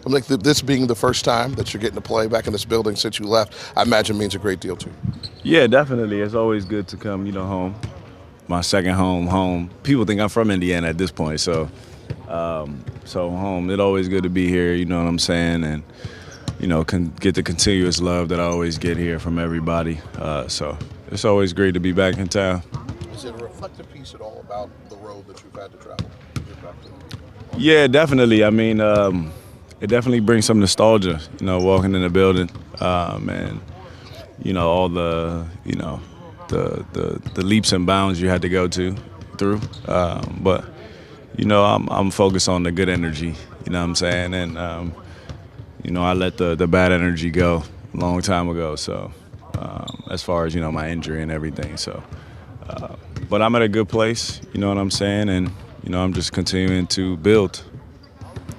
I'm like, this being the first time that you're getting to play back in this building since you left, I imagine means a great deal to you. Yeah, definitely. It's always good to come, home. My second home. People think I'm from Indiana at this point, so home. It's always good to be here. You know what I'm saying, and get the continuous love that I always get here from everybody. So it's always great to be back in town. Is it a reflective piece at all about the road that you've had to travel? Yeah, definitely. I mean, it definitely brings some nostalgia. Walking in the building, and all the leaps and bounds you had to go through. But I'm focused on the good energy. You know what I'm saying, and I let the bad energy go a long time ago. So as far as my injury and everything. So, but I'm at a good place. You know what I'm saying, and I'm just continuing to build.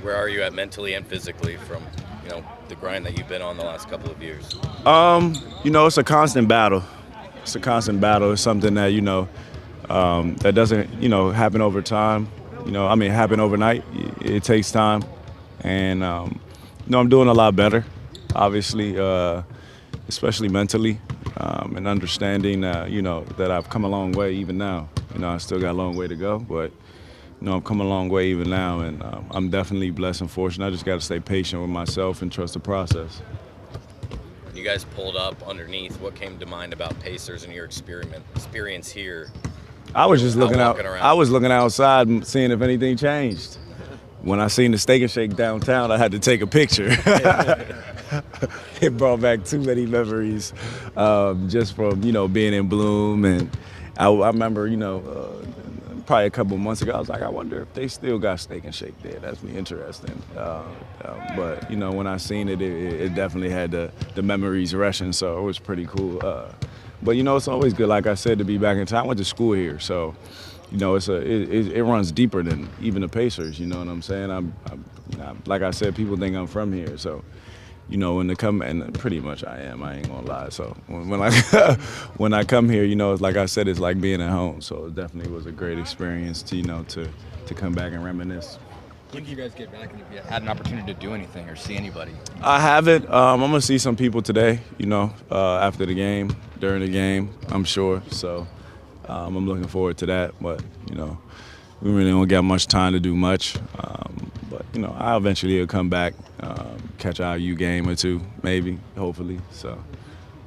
Where are you at mentally and physically from the grind that you've been on the last couple of years? It's a constant battle. It's a constant battle. It's something that that doesn't happen over time. Happen overnight. It takes time, and I'm doing a lot better. Obviously, especially mentally, and understanding that I've come a long way. Even now, I still got a long way to go, but I've come a long way even now, and I'm definitely blessed and fortunate. I just got to stay patient with myself and trust the process. You guys pulled up underneath. What came to mind about Pacers and your experience here? I was just looking out. Around. I was looking outside and seeing if anything changed. When I seen the Steak and Shake downtown, I had to take a picture. It brought back too many memories, just from being in Bloom, and I remember probably a couple months ago, I was like, I wonder if they still got Steak and Shake there. That's be interesting. But when I seen it, it definitely had the memories rushing, so it was pretty cool. But it's always good, like I said, to be back in town. I went to school here, so it runs deeper than even the Pacers. You know what I'm saying? I'm like I said, people think I'm from here, so. When they come, and pretty much I am. I ain't gonna lie. So when I when I come here, it's like I said, it's like being at home. So it definitely was a great experience to to come back and reminisce. When do you guys get back and if you had an opportunity to do anything or see anybody? I haven't. I'm gonna see some people today. After the game, during the game, I'm sure. So I'm looking forward to that. But we really don't got much time to do much. But I eventually will come back, catch our U game or two, maybe, hopefully. So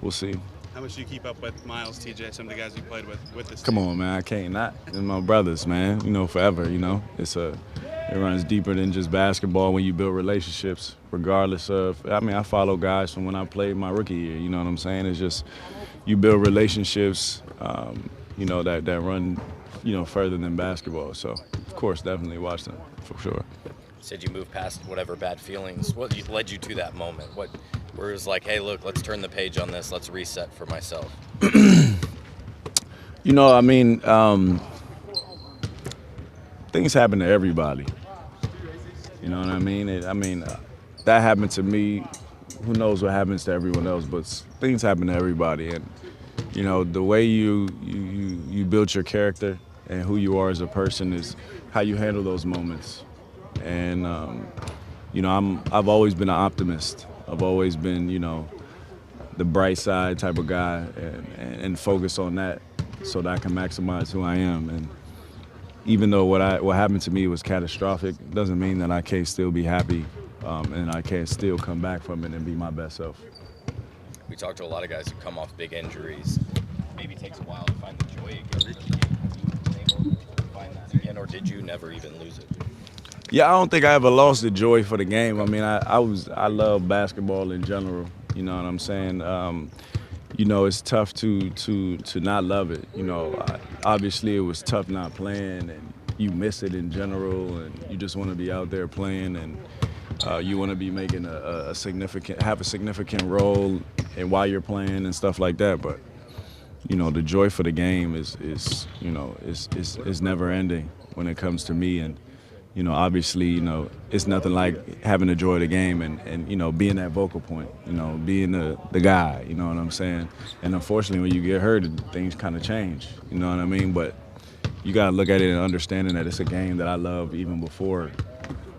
we'll see. How much do you keep up with Miles, TJ, some of the guys you played with this Come team? on, man, I can't not. They're my brothers, man. Forever. It runs deeper than just basketball when you build relationships, regardless of. I follow guys from when I played my rookie year. You know what I'm saying? It's just you build relationships, that run, further than basketball. So of course, definitely watch them for sure. Said you moved past whatever bad feelings. What led you to that moment? Where it was like, hey, look, let's turn the page on this. Let's reset for myself. Things happen to everybody. You know what I mean? That happened to me. Who knows what happens to everyone else? But things happen to everybody, and the way you build your character and who you are as a person is how you handle those moments. And I've always been an optimist. I've always been the bright side type of guy, and focus on that so that I can maximize who I am. And even though what happened to me was catastrophic, it doesn't mean that I can't still be happy, and I can't still come back from it and be my best self. We talked to a lot of guys who come off big injuries. Maybe it takes a while to find the joy again. Have you been able to find that again, or did you never even lose it? Yeah, I don't think I ever lost the joy for the game. I love basketball in general. You know what I'm saying? It's tough to not love it. Obviously it was tough not playing, and you miss it in general, and you just want to be out there playing, and you want to be making a significant role, and while you're playing and stuff like that. But the joy for the game is never ending when it comes to me. And obviously, it's nothing like having the joy of the game and being that vocal point, being the guy, you know what I'm saying? And unfortunately, when you get hurt, things kind of change, you know what I mean? But you got to look at it and understanding that it's a game that I love even before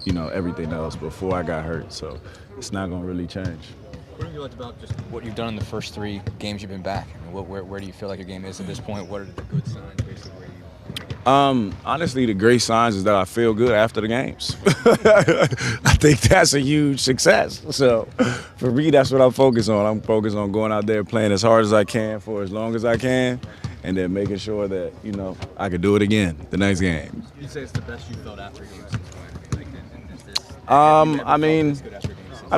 you know, everything else before I got hurt. So it's not going to really change. What have you liked about just what you've done in the first 3 games you've been back? I mean, where do you feel like your game is at this point? What are the good signs, basically, where you Honestly, the great signs is that I feel good after the games. I think that's a huge success. So for me, that's what I'm focused on. I'm focused on going out there playing as hard as I can for as long as I can, and then making sure that, you know, I could do it again the next game. You say it's the best you felt after games since when? Like, is this, I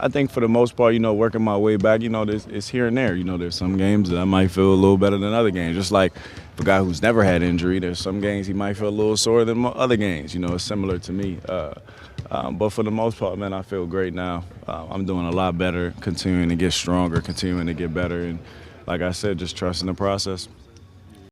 think for the most part, you know, working my way back, you know, it's here and there. You know, there's some games that I might feel a little better than other games. Just like for a guy who's never had injury, there's some games he might feel a little sore than other games. You know, it's similar to me. But for the most part, man, I feel great now. I'm doing a lot better, continuing to get stronger, continuing to get better, and like I said, just trusting the process.